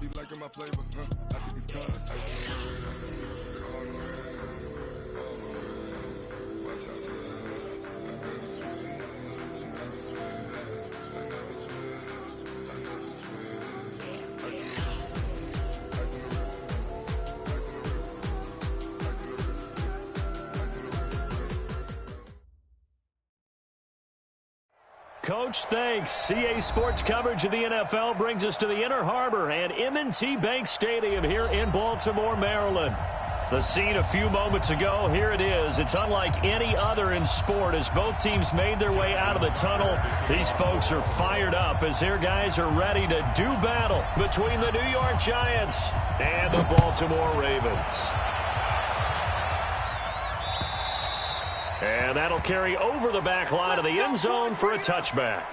Be liking my flavor, I think it's cause ice on the red, on the reds, watch out for us. I never switch, I never switch, I never switch, I never switch. Ice on the wrist, ice on the wrist, ice on the wrist, ice on the wrist, ice on the wrist. Coach, thanks. CA Sports coverage of the NFL brings us to the Inner Harbor and M&T Bank Stadium here in Baltimore, Maryland. The scene a few moments ago, here it is. It's unlike any other in sport as both teams made their way out of the tunnel. These folks are fired up as their guys are ready to do battle between the New York Giants and the Baltimore Ravens. And that'll carry over the back line of the end zone for a touchback.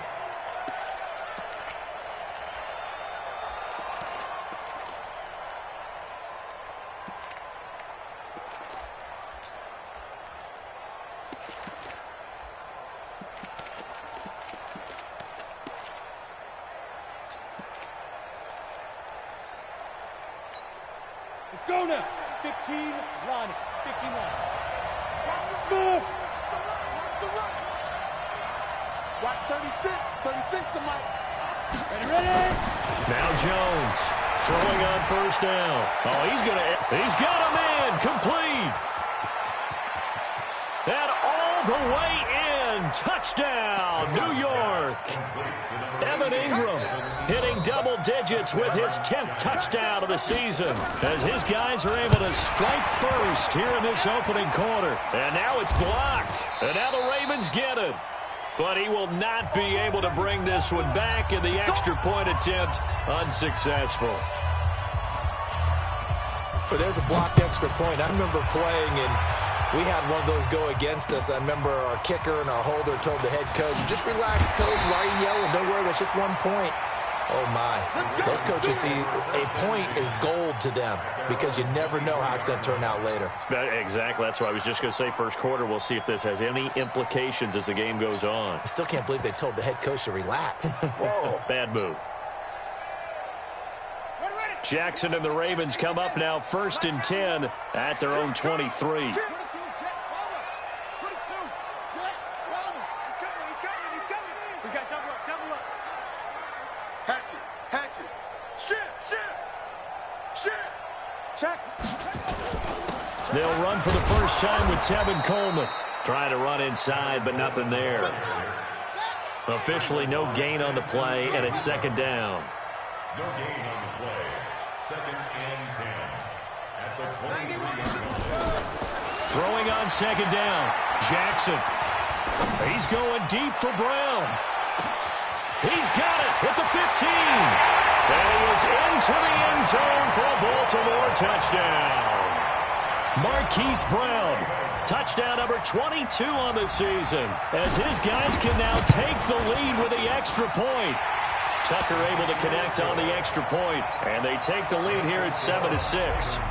Let's go now. 15, run. 15, run. Smooth. Watch 36 to Mike. Ready? Now Jones throwing on first down. Oh, he's got a man complete. And all the way in. Touchdown, New York. Evan Ingram hitting double digits with his 10th touchdown of the season as his guys are able to strike first here in this opening quarter. And now it's blocked. And now the Ravens get it. But he will not be able to bring this one back, in the extra point attempt unsuccessful. But there's a blocked extra point. I remember playing, and we had one of those go against us. I remember our kicker and our holder told the head coach, just relax, coach. Why are you yelling? Don't worry, that's just 1 point. Oh, my. Those coaches see a point is gold to them because you never know how it's going to turn out later. Exactly. That's what I was just going to say. First quarter, we'll see if this has any implications as the game goes on. I still can't believe they told the head coach to relax. Whoa. Bad move. Jackson and the Ravens come up now 1st and 10 at their own 23. They'll run for the first time with Tevin Coleman. Trying to run inside, but nothing there. Officially no gain on the play, and it's 2nd down. No gain on the play. 2nd and 10. At the 23. Throwing on 2nd down. Jackson. He's going deep for Brown. He's got it at the 15. And he is into the end zone for a Baltimore touchdown. Marquise Brown, touchdown number 22 on the season, as his guys can now take the lead with the extra point. Tucker able to connect on the extra point, and they take the lead here at 7-6.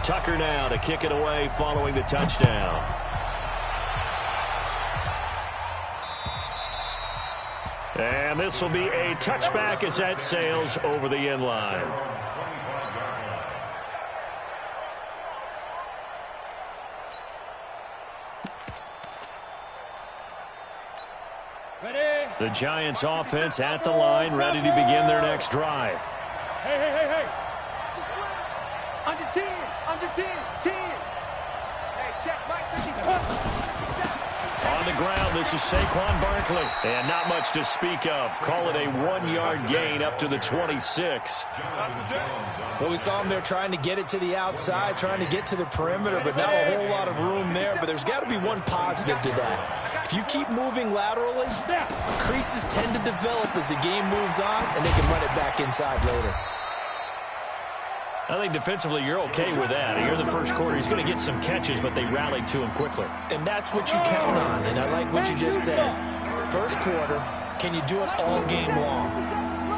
Tucker now to kick it away following the touchdown. And this will be a touchback as that sails over the end line. Ready? The Giants offense at the line, ready to begin their next drive. Hey. Under 10. Under 10. 10. Hey, check Mike 57. On the ground, this is Saquon Barkley. And not much to speak of. Call it a 1-yard gain up to the 26. Well, we saw him there trying to get it to the outside, trying to get to the perimeter, but not a whole lot of room there. But there's got to be one positive to that. If you keep moving laterally, creases tend to develop as the game moves on, and they can run it back inside later. I think defensively you're okay with that. Here in the first quarter, he's going to get some catches, but they rallied to him quickly. And that's what you count on, and I like what you just said. First quarter, can you do it all game long?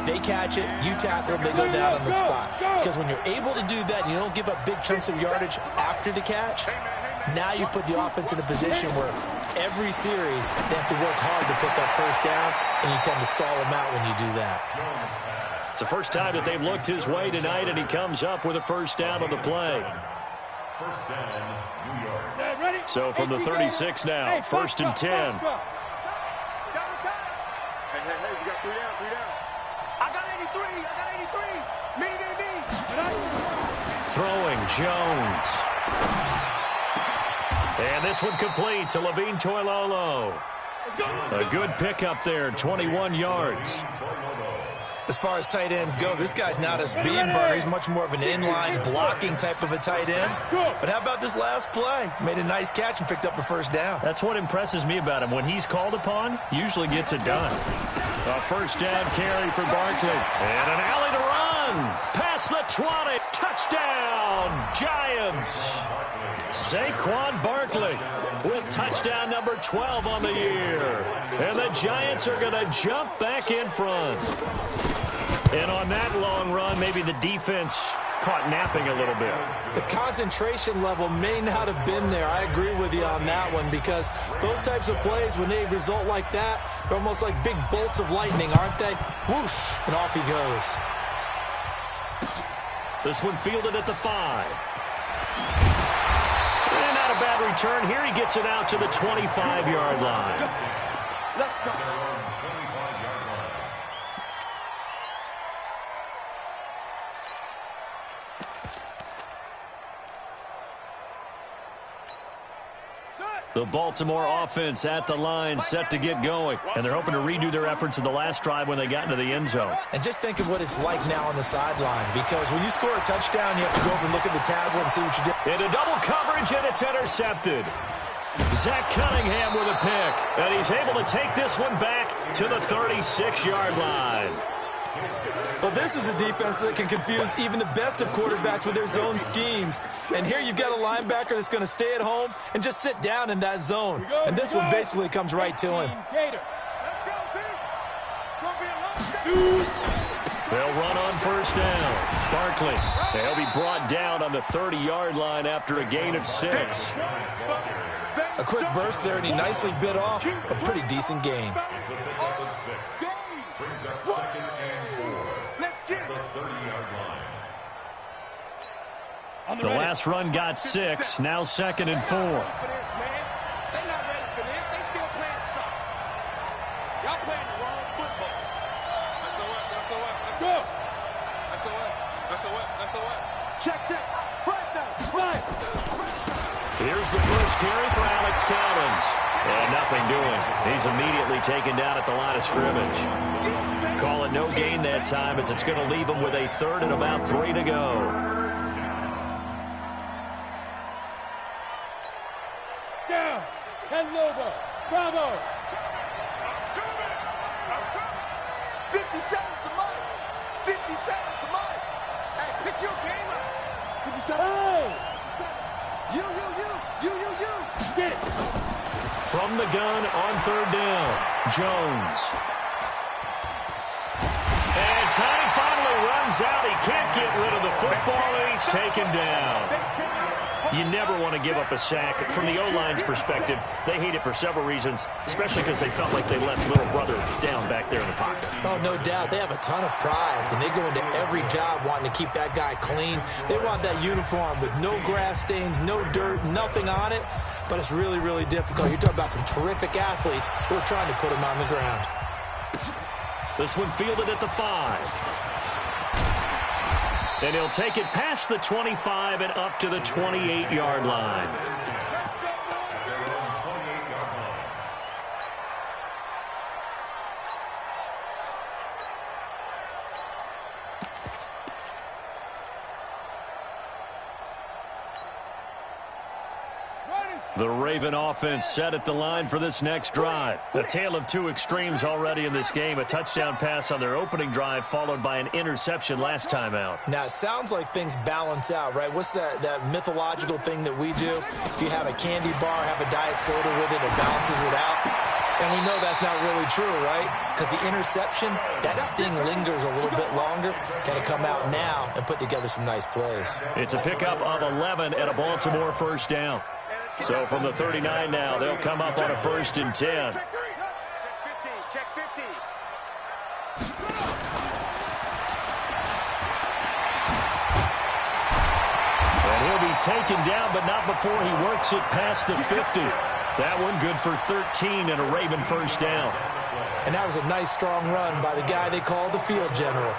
They catch it, you tackle them, they go down on the spot. Because when you're able to do that and you don't give up big chunks of yardage after the catch, now you put the offense in a position where every series, they have to work hard to pick up first downs, and you tend to stall them out when you do that. It's the first time that they've looked his way tonight, and he comes up with a first down on the play. First down, New York. So from the 36 now, first and 10. Hey, we got 3 down, 3 down. I got 83. Me. Throwing Jones. And this one complete to Levine Toilolo. A good pickup there, 21 yards. As far as tight ends go, this guy's not a speed burner. He's much more of an inline blocking type of a tight end. But how about this last play? Made a nice catch and picked up a first down. That's what impresses me about him. When he's called upon, usually gets it done. A first down carry for Barkley. And an alley to run. Past the 20. Touchdown, Giants. Saquon Barkley with touchdown number 12 on the year. And the Giants are going to jump back in front. And on that long run, maybe the defense caught napping a little bit. The concentration level may not have been there. I agree with you on that one, because those types of plays, when they result like that, they're almost like big bolts of lightning, aren't they? Whoosh, and off he goes. This one fielded at the 5. And not a bad return. Here he gets it out to the 25-yard line. Let's go. The Baltimore offense at the line, set to get going. And they're hoping to redo their efforts in the last drive when they got into the end zone. And just think of what it's like now on the sideline, because when you score a touchdown, you have to go over and look at the tablet and see what you did. Into double coverage, and it's intercepted. Zach Cunningham with a pick. And he's able to take this one back to the 36-yard line. Well, this is a defense that can confuse even the best of quarterbacks with their zone schemes. And here you've got a linebacker that's going to stay at home and just sit down in that zone. And this one basically comes right to him. Let's go, team. They'll run on first down. Barkley, he'll be brought down on the 30-yard line after a gain of 6. A quick burst there, and he nicely bit off a pretty decent gain. Brings up second and 4. Let's get The 30-yard line. The last run got 6, now second and 4. They're not ready for this. They still playing soccer. Y'all playing the wrong football. SOS. Check. First down. Right. Here's the first carry for Alex Collins. And nothing doing. He's immediately taken down at the line of scrimmage. Call it no gain that time, as it's going to leave him with a third and about 3 to go. Down. 10 Lobo. Bravo. 57's the mark. 57's the mark. Hey, pick your game up. 57. Hey. 57. You. Get it. From the gun on third down, Jones. And time finally runs out. He can't get rid of the football, and he's taken down. You never want to give up a sack. From the O-line's perspective, they hate it for several reasons, especially because they felt like they left little brother down back there in the pocket. Oh, no doubt. They have a ton of pride, and they go into every job wanting to keep that guy clean. They want that uniform with no grass stains, no dirt, nothing on it. But it's really, really difficult. You're talking about some terrific athletes who are trying to put him on the ground. This one fielded at the 5. And he'll take it past the 25 and up to the 28-yard line. The Raven offense set at the line for this next drive. A tale of two extremes already in this game. A touchdown pass on their opening drive, followed by an interception last time out. Now, it sounds like things balance out, right? What's that mythological thing that we do? If you have a candy bar, have a diet soda with it, it balances it out. And we know that's not really true, right? Because the interception, that sting lingers a little bit longer. Got to come out now and put together some nice plays. It's a pickup of 11 and a Baltimore first down. So from the 39 now, they'll come up on a 1st and 10. Check 3. Check 50. And he'll be taken down, but not before he works it past the 50. That one good for 13 and a Raven 1st down. And that was a nice, strong run by the guy they call the field general.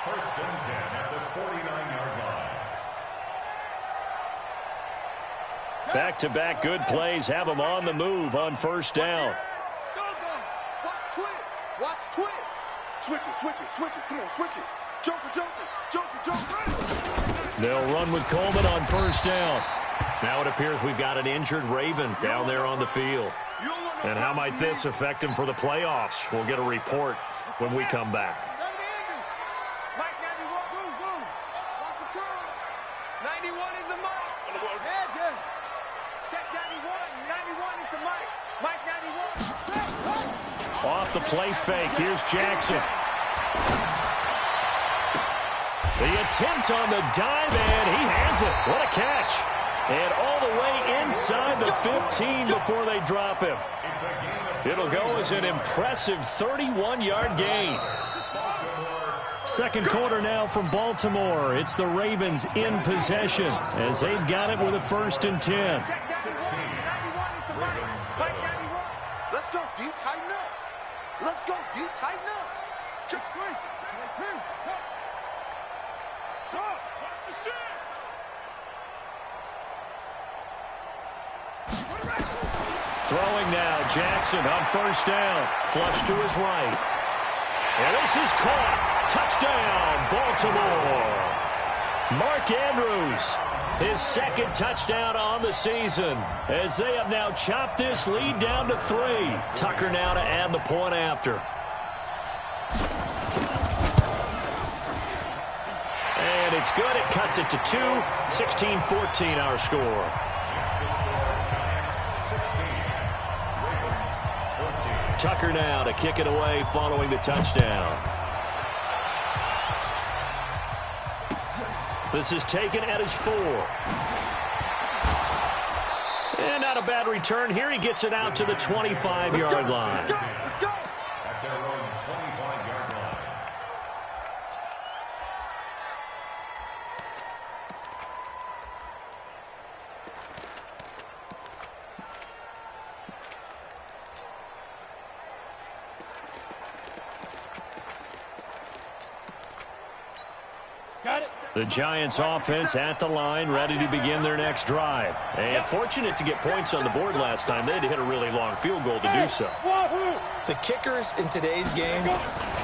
1st and 10 at the 49-yard line. Back-to-back good plays have him on the move on 1st down. Go. Watch twist. Switch it. Come on, switch it. Joker. They'll run with Coleman on 1st down. Now it appears we've got an injured Raven down there on the field. And how might this affect him for the playoffs? We'll get a report when we come back. Mike 91. Go. Watch the curl. 91 is the Mike. Check 91. 91 is the Mike. Mike 91. Off the play fake. Here's Jackson. The attempt on the dive, and he has it. What a catch. And all the way inside the 15 before they drop him. It'll go as an impressive 31-yard gain. 2nd quarter now from Baltimore. It's the Ravens in possession as they've got it with a 1st and 10. Let's go deep, tighten up. Check 3. Throwing now, Jackson on 1st down. Flush to his right. And this is caught. Touchdown, Baltimore. Mark Andrews, his 2nd touchdown on the season, as they have now chopped this lead down to 3. Tucker now to add the point after. And it's good. It cuts it to 2. 16-14 our score. Tucker now to kick it away following the touchdown. This is taken at his 4. And not a bad return here. He gets it out to the 25-yard line. Let's go. At their own 25-yard line. The Giants offense at the line, ready to begin their next drive. And fortunate to get points on the board last time. They had to hit a really long field goal to do so. The kickers in today's game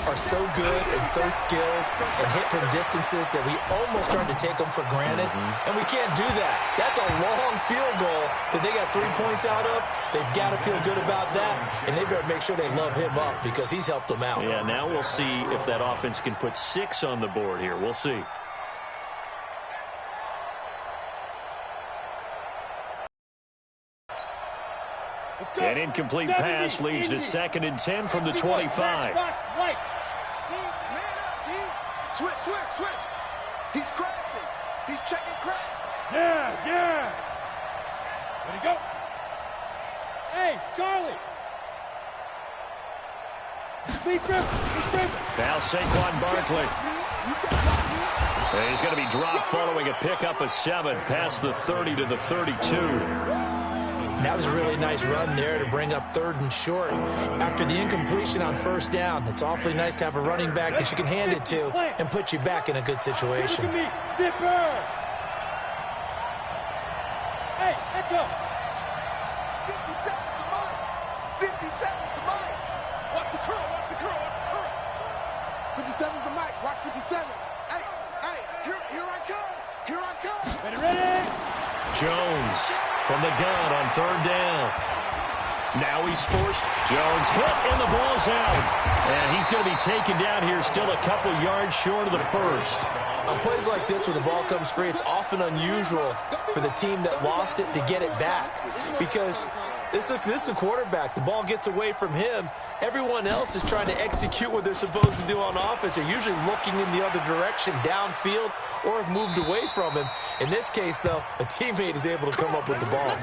are so good and so skilled and hit from distances that we almost start to take them for granted. And we can't do that. That's a long field goal that they got 3 points out of. They've got to feel good about that, and they better make sure they love him up because he's helped them out. Yeah, now we'll see if that offense can put 6 on the board here. We'll see. An incomplete pass leads to 2nd and 10 from the 25. Switch. He's crashing. He's checking crash. Yes. Ready, go. Hey, Charlie. Now Saquon Barkley. He's going to be dropped following a pickup of 7 past the 30 to the 32. That was a really nice run there to bring up 3rd and short. After the incompletion on 1st down, it's awfully nice to have a running back that you can hand it to and put you back in a good situation. Look at me, zipper. Hey, echo. 57 to Mike. 57 to Mike. Watch the curl. 57's the Mike. Watch 57. Hey, here I come. Ready. Jones from the gun on 3rd down. Now he's forced. Jones hit, and the ball's out. And he's going to be taken down here, still a couple yards short of the 1st. On plays like this where the ball comes free, it's often unusual for the team that lost it to get it back because This is a quarterback. The ball gets away from him. Everyone else is trying to execute what they're supposed to do on offense. They're usually looking in the other direction, downfield, or have moved away from him. In this case, though, a teammate is able to come up with the ball.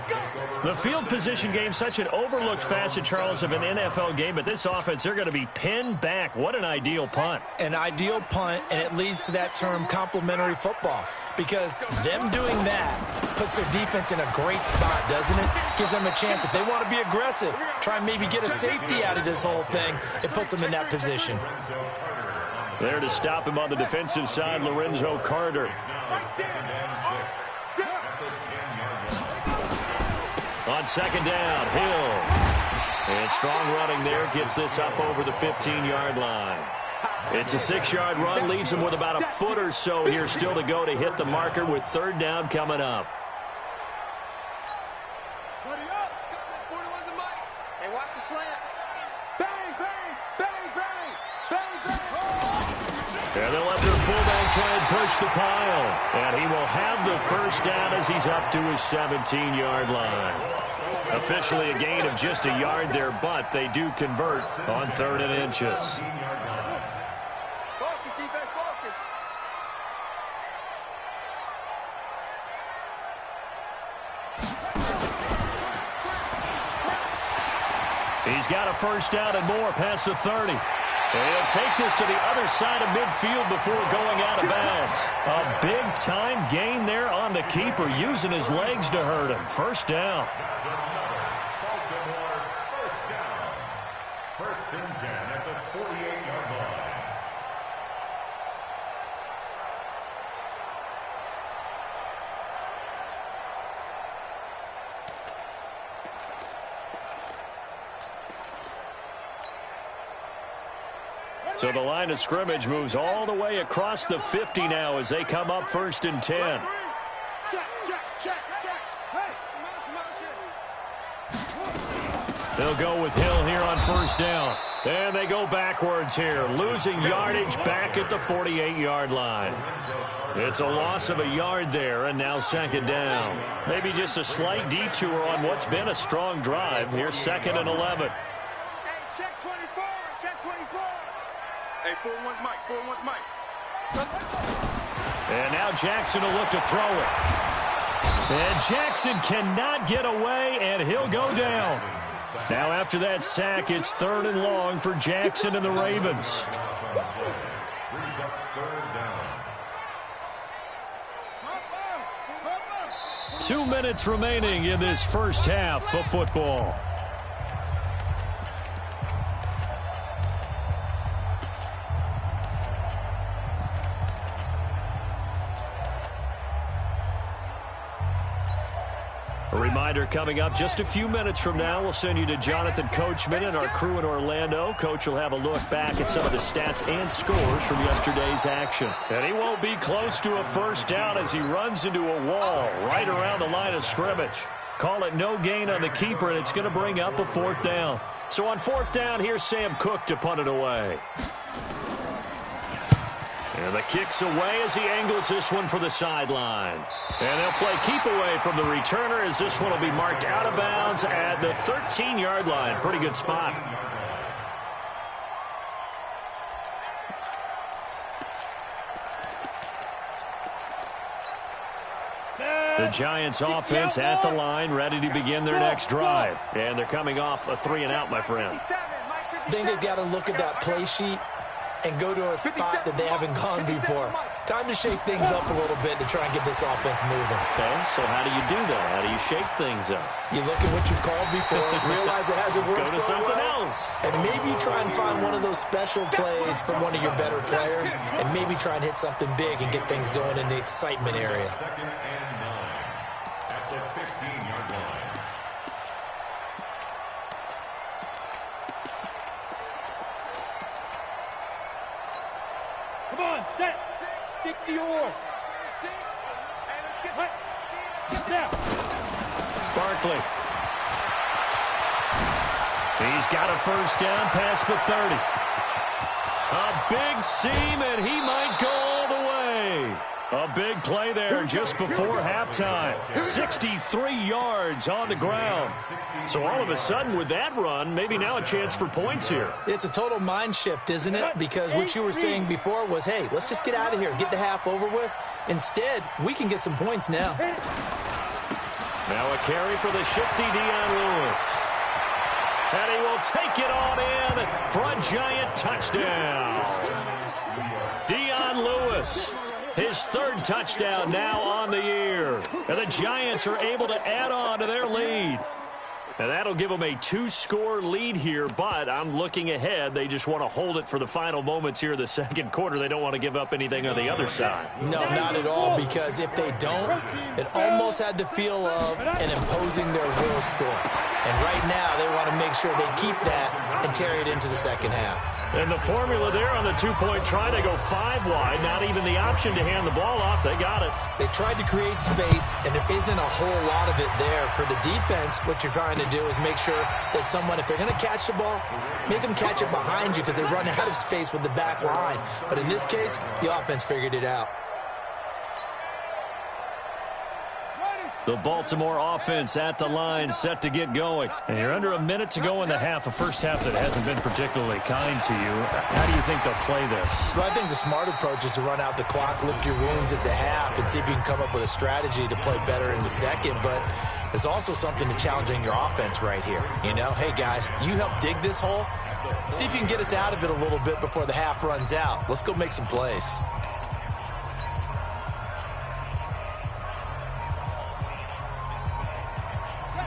The field position game, such an overlooked facet, Charles, of an NFL game, but this offense, they're going to be pinned back. What an ideal punt. An ideal punt, and it leads to that term complementary football. Because them doing that puts their defense in a great spot, doesn't it? Gives them a chance. If they want to be aggressive, try and maybe get a safety out of this whole thing, it puts them in that position. There to stop him on the defensive side, Lorenzo Carter. On second down, Hill. And strong running there gets this up over the 15-yard line. It's a 6-yard run, leaves him with about a foot or so here still to go to hit the marker with third down coming up. Buddy up. 41's the mic. Hey, watch the slant. Bang, bang, bang, bang, bang, bang. And they'll let their fullback try and push the pile. And he will have the first down as he's up to his 17-yard line. Officially a gain of just a yard there, but they do convert on 3rd and inches. He's got a first down and more past the 30. And he'll take this to the other side of midfield before going out of bounds. A big-time gain there on the keeper, using his legs to hurt him. First down. Baltimore, first down. 1st and 10 at the 48-yard line. So the line of scrimmage moves all the way across the 50 now as they come up 1st and 10. Check, check, check, check. Hey, They'll go with Hill here on first down. And they go backwards here, losing yardage back at the 48-yard line. It's a loss of a yard there, and now 2nd down. Maybe just a slight detour on what's been a strong drive. Here's 2nd and 11. Hey, check 24, check 24. Hey, 4-1's Mike, 4-1's Mike. And now Jackson will look to throw it. And Jackson cannot get away, and he'll go down. Now after that sack, it's 3rd and long for Jackson and the Ravens. Brings up 3rd down. 2 minutes remaining in this first half of football. A reminder coming up just a few minutes from now, we'll send you to Jonathan Coachman and our crew in Orlando. Coach will have a look back at some of the stats and scores from yesterday's action. And he won't be close to a first down as he runs into a wall right around the line of scrimmage. Call it no gain on the keeper, and it's going to bring up a 4th down. So on 4th down, here's Sam Cook to punt it away. And the kick's away as he angles this one for the sideline. And they'll play keep away from the returner as this one will be marked out of bounds at the 13-yard line. Pretty good spot. The Giants offense at the line, ready to begin their next drive. And they're coming off a 3-and-out, my friend. I think they've got to look at that play sheet and go to a spot that they haven't gone before. Time to shake things up a little bit to try and get this offense moving. Okay, so how do you do that? How do you shake things up? You look at what you've called before, realize it hasn't worked Go to so something well, else. and maybe try and find one of those special plays from one of your better players, and maybe try and hit something big and get things going in the excitement area. 2nd and 9 at the 15-yard line. Come on, set. 60 or. Get down. Barkley. He's got a first down past the 30. A big seam, and he might go all the way. A big play there just before halftime. 63 yards on the ground. So all of a sudden with that run, maybe now a chance for points here. It's a total mind shift, isn't it? Because what you were saying before was, hey, let's just get out of here, get the half over with. Instead, we can get some points now. Now a carry for the shifty Dion Lewis. And he will take it on in for a giant touchdown. Dion Lewis, his third touchdown now on the year. And the Giants are able to add on to their lead. And that'll give them a 2-score lead here, but I'm looking ahead. They just want to hold it for the final moments here in the second quarter. They don't want to give up anything on the other side. No, not at all, because if they don't, it almost had the feel of an imposing their will score. And right now, they want to make sure they keep that and carry it into the second half. And the formula there on the two-point try, they go 5 wide. Not even the option to hand the ball off. They got it. They tried to create space, and there isn't a whole lot of it there. For the defense, what you're trying to do is make sure that someone, if they're going to catch the ball, make them catch it behind you because they run out of space with the back line. But in this case, the offense figured it out. The Baltimore offense at the line, set to get going. And you're under a minute to go in the half, a first half that hasn't been particularly kind to you. How do you think they'll play this? Well, I think the smart approach is to run out the clock, lick your wounds at the half, and see if you can come up with a strategy to play better in the second. But there's also something to challenging your offense right here. You know, hey, guys, you help dig this hole. See if you can get us out of it a little bit before the half runs out. Let's go make some plays.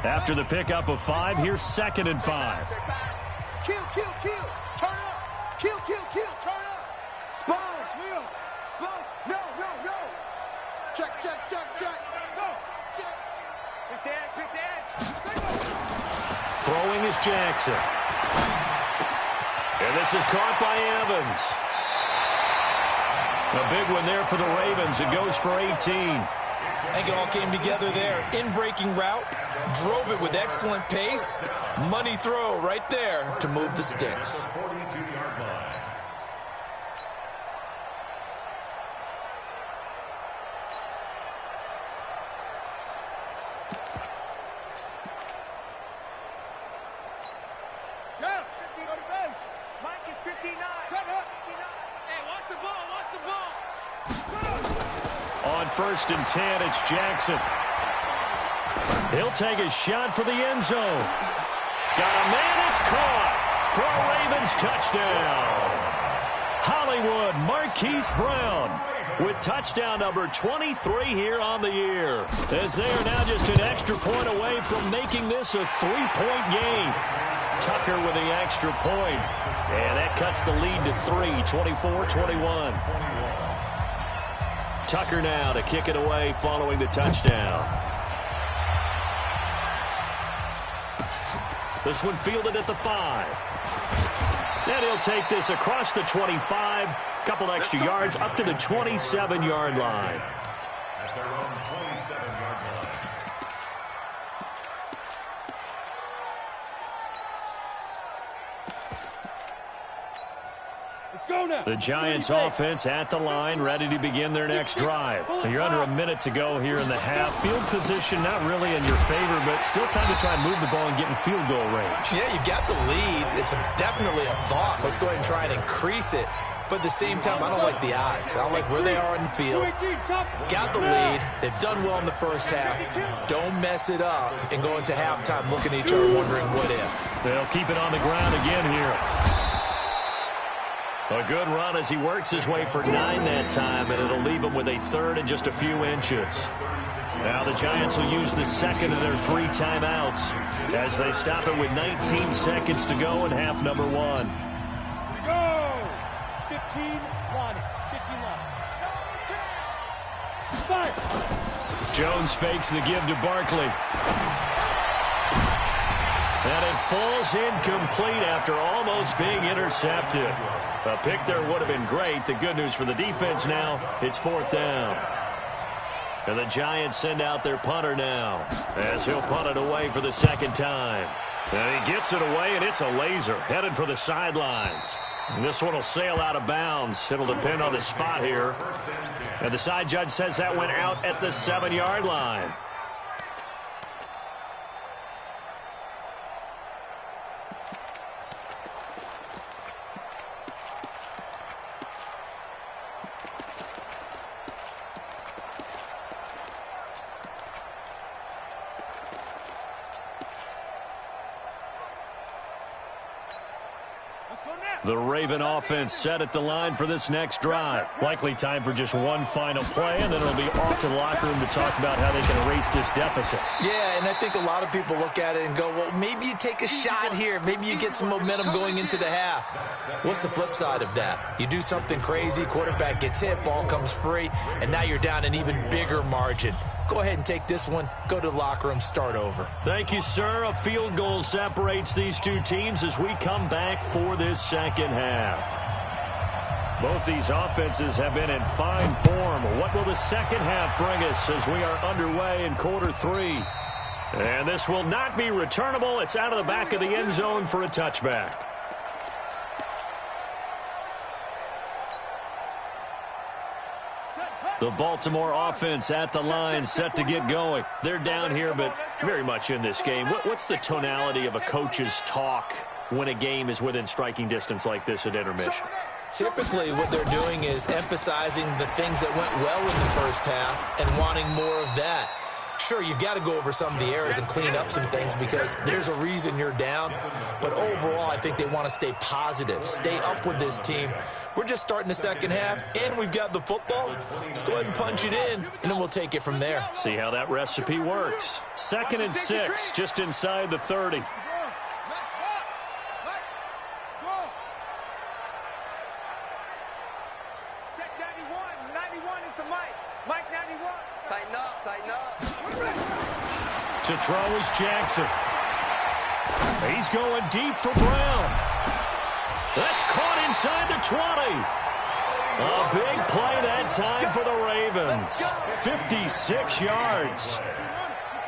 After the pickup of 5, here's 2nd and 5. Kill, kill, kill. Turn up. Kill, kill, kill. Turn up. Sponge, Will. Sponge. No, no, no. Check, check, check, check. No. Check. Pick the edge, pick the edge. Throwing is Jackson. And this is caught by Evans. A big one there for the Ravens. It goes for 18. I think it all came together there. In-breaking route, drove it with excellent pace. Money throw right there to move the sticks. Yeah. 15 on the bench. Mike is 59. Shut up. 59. Hey, watch the ball. Watch the ball. Shut up. On 1st and 10, it's Jackson. He'll take a shot for the end zone. Got a man, it's caught for a Ravens touchdown. Hollywood Marquise Brown with touchdown number 23 here on the year. As they are now just an extra point away from making this a 3-point game. Tucker with the extra point. And that cuts the lead to 3, 24-21. Tucker now to kick it away following the touchdown. This one fielded at the 5. And he'll take this across the 25. Couple extra yards up to the 27-yard line. At their own 27-yard line. Go now. The Giants offense at the line, ready to begin their next drive. You're under a minute to go here in the half. Field position not really in your favor, but still time to try and move the ball and get in field goal range. Yeah, you've got the lead. It's definitely a thought. Let's go ahead and try and increase it. But at the same time, I don't like the odds. I don't like where they are in the field. Got the lead. They've done well in the first half. Don't mess it up and go into halftime looking at each other wondering what if. They'll keep it on the ground again here. A good run as he works his way for 9 that time, and it'll leave him with a 3rd and just a few inches. Now the Giants will use the second of their 3 timeouts as they stop it with 19 seconds to go in half number 1. Go! 15-1. 15-1. Fire! Jones fakes the give to Barkley. And it falls incomplete after almost being intercepted. A pick there would have been great. The good news for the defense now, it's 4th down. And the Giants send out their punter now as he'll punt it away for the 2nd time. And he gets it away, and it's a laser headed for the sidelines. And this one will sail out of bounds. It'll depend on the spot here. And the side judge says that went out at the 7-yard line. The Raven offense set at the line for this next drive. Likely time for just one final play, and then it'll be off to the locker room to talk about how they can erase this deficit. Yeah, and I think a lot of people look at it and go, well, maybe you take a shot here. Maybe you get some momentum going into the half. What's the flip side of that? You do something crazy, quarterback gets hit, ball comes free, and now you're down an even bigger margin. Go ahead and take this one, go to the locker room, start over. Thank you, sir. A field goal separates these two teams as we come back for this second half. Both these offenses have been in fine form. What will the second half bring us as we are underway in quarter 3? And this will not be returnable. It's out of the back of the end zone for a touchback. The Baltimore offense at the line, set to get going. They're down here, but very much in this game. What's the tonality of a coach's talk when a game is within striking distance like this at intermission? Typically, what they're doing is emphasizing the things that went well in the first half and wanting more of that. Sure, you've got to go over some of the errors and clean up some things because there's a reason you're down. But overall, I think they want to stay positive, stay up with this team. We're just starting the second half, and we've got the football. Let's go ahead and punch it in, and then we'll take it from there. See how that recipe works. 2nd and 6, just inside the 30. Check 91. 91 is the mic. Mike 91. Tighten up, tighten up. To throw is Jackson. He's going deep for Brown. That's caught inside the 20. A big play that time for the Ravens. 56 yards.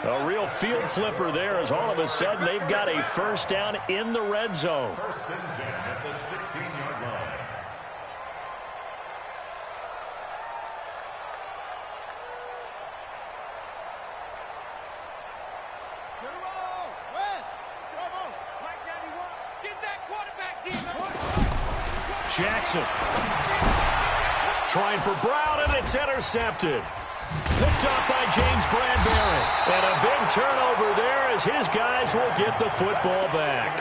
A real field flipper there as all of a sudden they've got a first down in the red zone. 1st and 10 at the 16-yard line. Jackson trying for Brown, and it's intercepted. Picked up by James Bradbury. And a big turnover there as his guys will get the football back.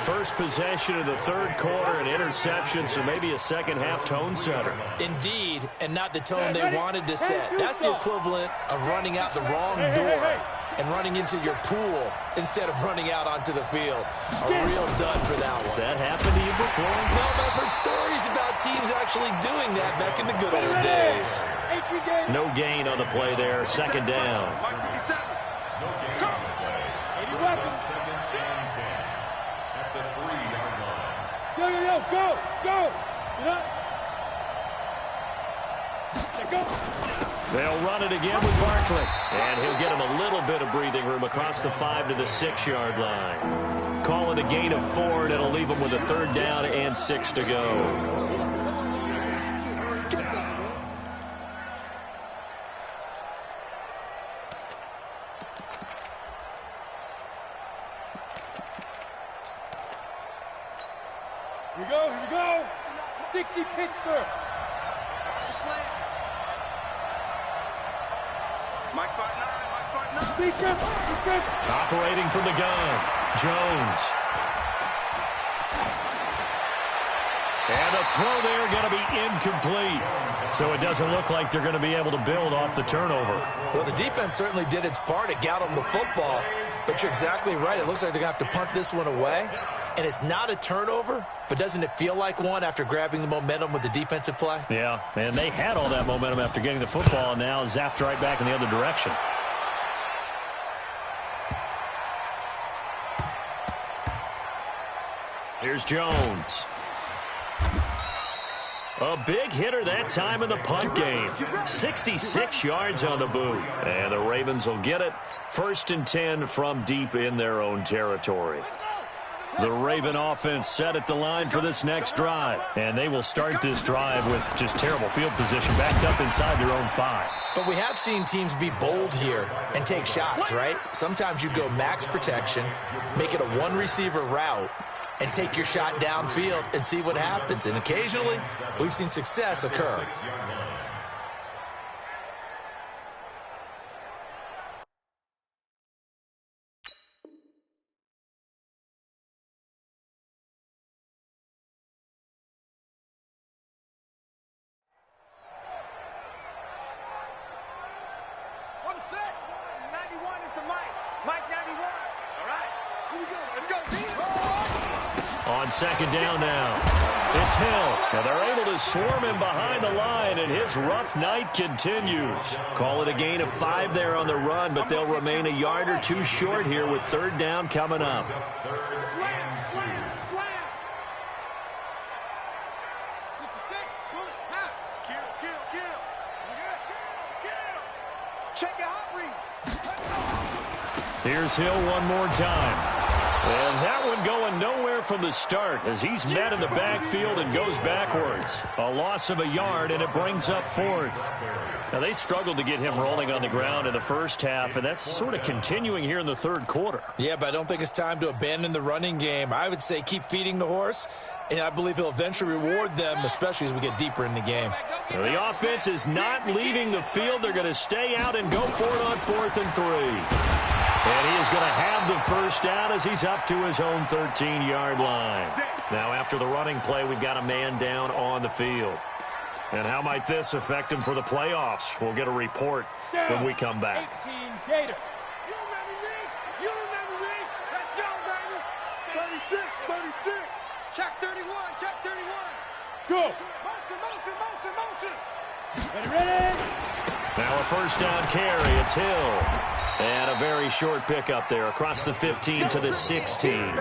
First possession of the 3rd quarter, an interception, so maybe a second-half tone setter. Indeed, and not the tone they wanted to set. That's the equivalent of running out the wrong door and running into your pool instead of running out onto the field. A real dud for that one. Has that happened to you before? No, but I've heard stories about teams actually doing that back in the good old days. No gain on the play there, 2nd down. No gain on the play. Brings up 2nd and 10 at the 3-yard line. Go. Go. They'll run it again with Barkley. And he'll get him a little bit of breathing room across the 5 to the 6-yard line. Call it a gain of 4, and it'll leave him with a 3rd down and 6 to go. Here we go. 60 Pittsburgh. Mike 5'9", Defense. Operating from the gun, Jones. And the throw there going to be incomplete. So it doesn't look like they're going to be able to build off the turnover. Well, the defense certainly did its part. It got them the football. But you're exactly right. It looks like they're going to have to punt this one away. And it's not a turnover, but doesn't it feel like one after grabbing the momentum with the defensive play? Yeah, and they had all that momentum after getting the football, and now zapped right back in the other direction. Here's Jones. A big hitter that time in the punt game. 66 yards on the boot. And the Ravens will get it. 1st and 10 from deep in their own territory. The Raven offense set at the line for this next drive. And they will start this drive with just terrible field position, backed up inside their own 5. But we have seen teams be bold here and take shots, right? Sometimes you go max protection, make it a one-receiver route, and take your shot downfield and see what happens. And occasionally, we've seen success occur. On second down now, it's Hill. Now they're able to swarm him behind the line, and his rough night continues. Call it a gain of 5 there on the run, but they'll remain a yard or 2 short here with third down coming up. Slam, slam, slam. 66, bullet, ha. Kill, kill, kill. Kill. Check your hot read. Here's Hill one more time. And that one going nowhere from the start as he's met in the backfield and goes backwards. A loss of a yard, and it brings up 4th. Now, they struggled to get him rolling on the ground in the first half, and that's sort of continuing here in the third quarter. Yeah, but I don't think it's time to abandon the running game. I would say keep feeding the horse, and I believe he'll eventually reward them, especially as we get deeper in the game. Now, the offense is not leaving the field. They're going to stay out and go for it on 4th and 3. And he is going to have the first down as he's up to his own 13-yard line. Now, after the running play, we've got a man down on the field. And how might this affect him for the playoffs? We'll get a report when we come back. 18 Gator. You remember me? You remember me? Let's go, baby. 36, 36. Check 31, check 31. Go. Motion. Ready? Now a first down carry. It's Hill. And a very short pickup there across the 15 to the 16.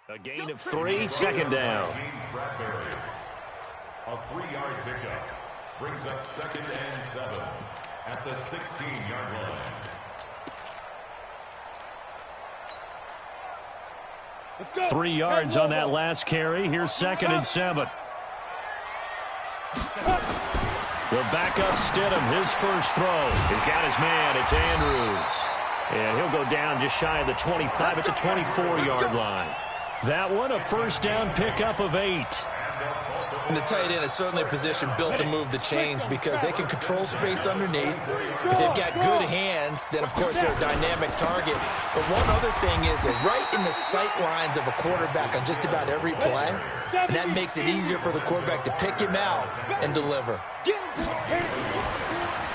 A gain of 3, second down. A 3-yard pickup brings up 2nd and 7 at the 16-yard line. Let's go. 3 yards on that last carry. Here's 2nd and 7. The backup Stidham, his first throw. He's got his man. It's Andrews. And he'll go down just shy of the 25 at the 24-yard line. That one, a first down pickup of 8. And the tight end is certainly a position built to move the chains because they can control space underneath. If they've got good hands, then, of course, they're a dynamic target. But one other thing is they're right in the sight lines of a quarterback on just about every play. And that makes it easier for the quarterback to pick him out and deliver.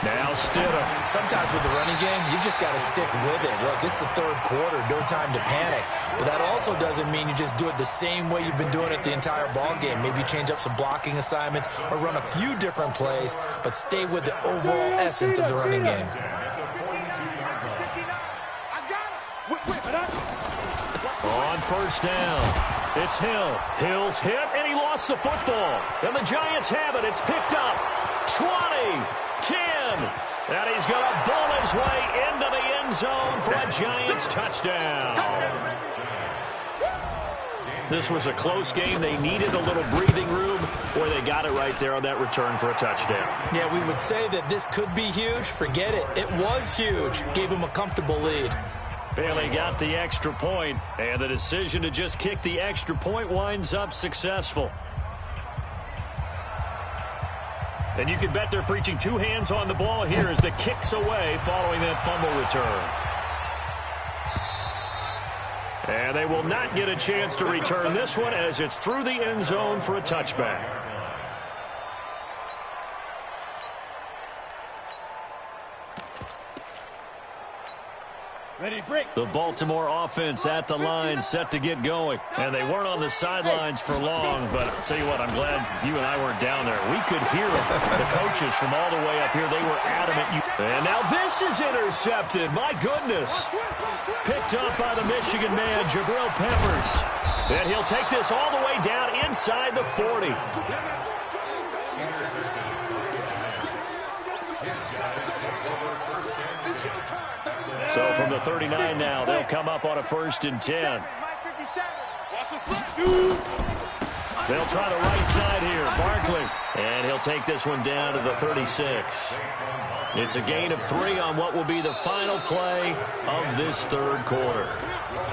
Now Stidham. Sometimes with the running game, you just got to stick with it. Look, it's the third quarter, no time to panic. But that also doesn't mean you just do it the same way you've been doing it the entire ball game. Maybe change up some blocking assignments or run a few different plays, but stay with the overall essence of the running game. On first down, it's Hill. Hill's hit, and he lost the football. And the Giants have it. It's picked up. 20, 10, and he's going to bull his way into the end zone for a Giants touchdown. This was a close game. They needed a little breathing room, or they got it right there on that return for a touchdown. Yeah, we would say that this could be huge. Forget it. It was huge. Gave him a comfortable lead. Bailey got the extra point, and the decision to just kick the extra point winds up successful. And you can bet they're preaching 2 hands on the ball here as the kick's away following that fumble return. And they will not get a chance to return this one as it's through the end zone for a touchback. Ready to break. The Baltimore offense at the line, set to get going. And they weren't on the sidelines for long, but I'll tell you what, I'm glad you and I weren't down there. We could hear them. The coaches from all the way up here, they were adamant. And now this is intercepted. My goodness. Picked up by the Michigan man, Jabril Peppers. And he'll take this all the way down inside the 40. So from the 39 now, they'll come up on a 1st and 10. They'll try the right side here. Barkley. And he'll take this one down to the 36. It's a gain of 3 on what will be the final play of this 3rd quarter.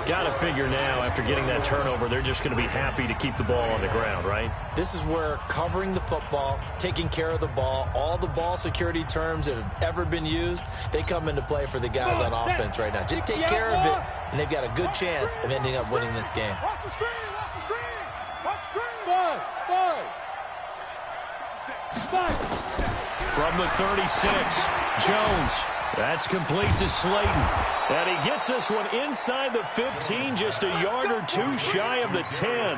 Got to figure now, after getting that turnover, they're just going to be happy to keep the ball on the ground, right? This is where covering the football, taking care of the ball, all the ball security terms that have ever been used, they come into play for the guys on offense right now. Just take care of it, and they've got a good chance of ending up winning this game. Watch the screen! Watch the screen! Watch the screen! Five. From the 36, Jones. That's complete to Slayton. And he gets this one inside the 15, just a yard or 2 shy of the 10.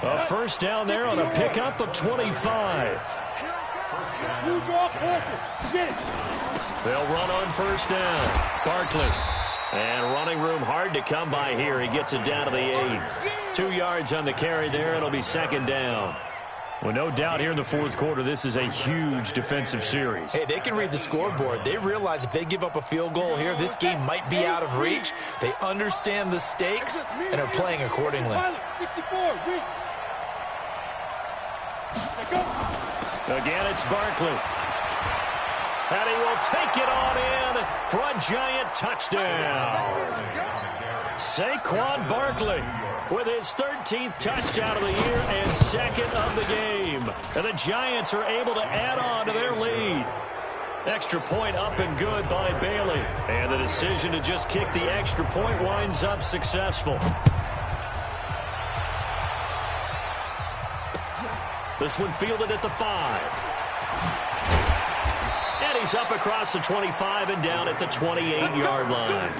A 1st down there on a pickup of 25. They'll run on 1st down. Barkley. And running room hard to come by here. He gets it down to the 8. 2 yards on the carry there. It'll be 2nd down. Well, no doubt here in the 4th quarter, this is a huge defensive series. Hey, they can read the scoreboard. They realize if they give up a field goal here, this game might be out of reach. They understand the stakes and are playing accordingly. 64, Again, it's Barkley. And he will take it on in for a giant touchdown. Saquon Barkley with his 13th touchdown of the year and 2nd of the game. And the Giants are able to add on to their lead. Extra point up and good by Bailey. And the decision to just kick the extra point winds up successful. This one fielded at the 5. And he's up across the 25 and down at the 28-yard line.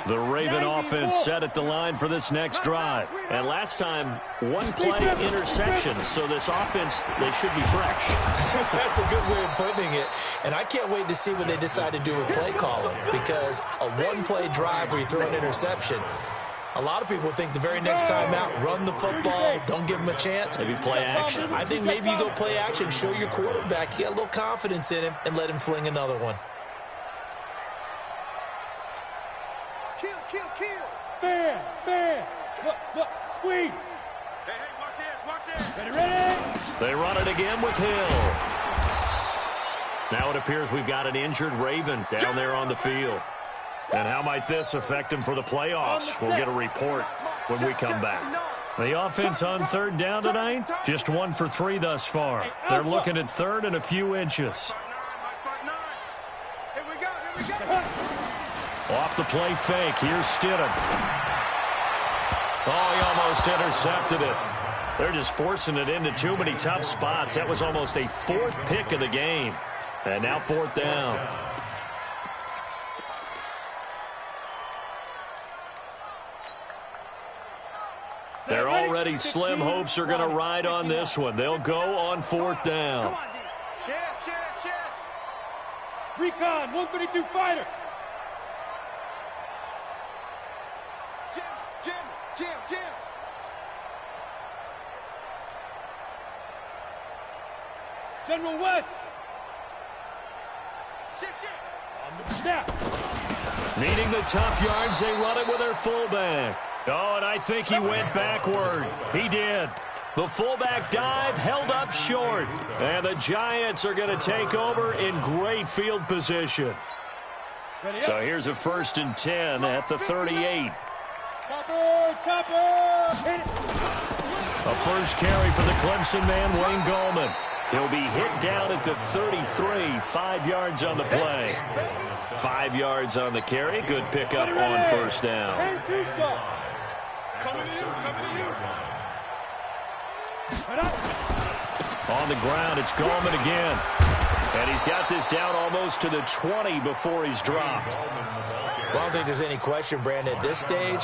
The Raven offense set at the line for this next drive. And last time, 1 play interception. So this offense, they should be fresh. That's a good way of putting it. And I can't wait to see what they decide to do with play calling. Because a 1-play drive where you throw an interception, a lot of people think the very next time out, run the football, don't give them a chance. Maybe play action. I think maybe you go play action, show your quarterback, you get a little confidence in him, and let him fling another one. Kill. Bam. Look, squeeze. Hey, watch this. Ready. They run it again with Hill. Now it appears we've got an injured Raven down there on the field. And how might this affect him for the playoffs? We'll get a report when we come back. The offense on 3rd down tonight, just 1 for 3 thus far. They're looking at 3rd and a few inches. Here we go. Off the play fake, here's Stidham. Oh, he almost intercepted it. They're just forcing it into too many tough spots. That was almost a 4th pick of the game. And now 4th down. They're already slim hopes are going to ride on this one. They'll go on 4th down. Come on, Z. Chance. Recon, 132 fighter. Jim. General West. Shit. On the snap. Needing the tough yards, they run it with their fullback. Oh, and I think he went backward. He did. The fullback dive held up short. And the Giants are going to take over in great field position. So here's a 1st and 10 at the 38. Chopper. Hit it. A first carry for the Clemson man, Wayne Gallman. He'll be hit down at the 33, 5 yards on the play. 5 yards on the carry. Good pickup on 1st down. Coming to you. On the ground, it's Gallman again. And he's got this down almost to the 20 before he's dropped. Well, I don't think there's any question, Brandon, at this stage,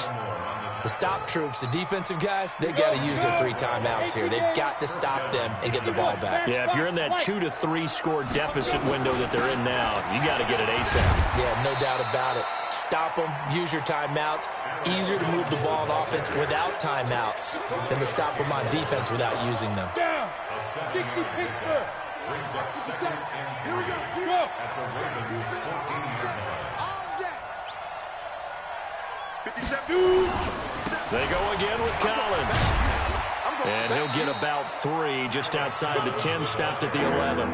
the stop troops, the defensive guys, they got to use their 3 timeouts here. They've got to stop them and get the ball back. Yeah, if you're in that 2 to 3 score deficit window that they're in now, you got to get it ASAP. Yeah, no doubt about it. Stop them, use your timeouts. Easier to move the ball on offense without timeouts than to stop them on defense without using them. Down. 60 Pittsburgh. Brings up 2nd and 3 Go. at the Ravens' 14-yard line. They go again with Collins. And he'll get about 3 just outside the 10, stopped at the 11.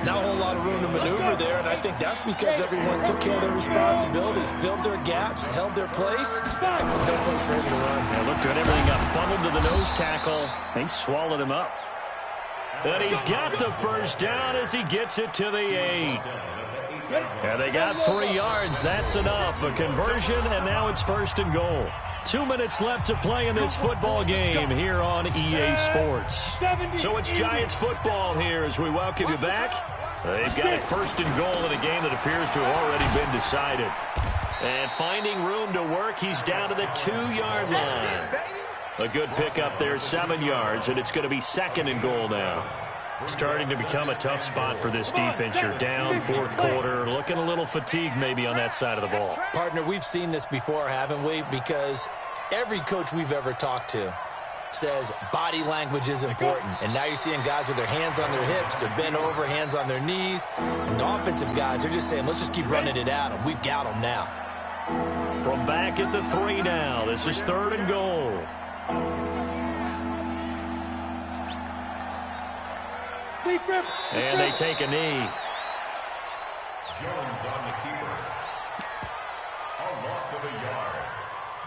Not a whole lot of room to maneuver there, and I think that's because everyone took care of their responsibilities, filled their gaps, held their place. No place for him to run. Yeah, looked good. Everything got funneled to the nose tackle. They swallowed him up. And he's got the first down as he gets it to the 8. And they got 3 yards. That's enough. A conversion, and now it's 1st and goal. 2 minutes left to play in this football game here on EA Sports. So it's Giants football here as we welcome you back. They've got it 1st and goal in a game that appears to have already been decided. And finding room to work, he's down to the 2-yard line. A good pickup there, 7 yards, and it's going to be 2nd and goal now. Starting to become a tough spot for this defense. You're down 4th quarter, looking a little fatigued maybe on that side of the ball. Partner, we've seen this before, haven't we? Because every coach we've ever talked to says body language is important. And now you're seeing guys with their hands on their hips, they're bent over, hands on their knees. And the offensive guys, they're just saying, let's just keep running it at them. We've got them now. From back at the 3 now, this is 3rd and goal. And they take a knee. Jones on the keeper. A loss of a yard.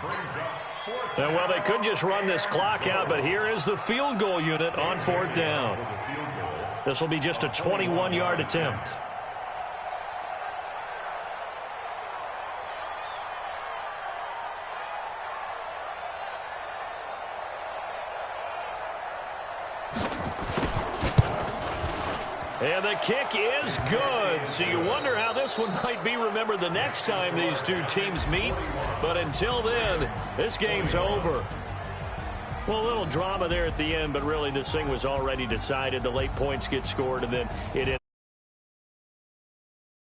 Brings up 4th down. Well, they could just run this clock out, but here is the field goal unit on 4th down. This will be just a 21-yard attempt. And the kick is good. So you wonder how this one might be remembered the next time these two teams meet. But until then, this game's over. Well, a little drama there at the end, but really this thing was already decided. The late points get scored, and then it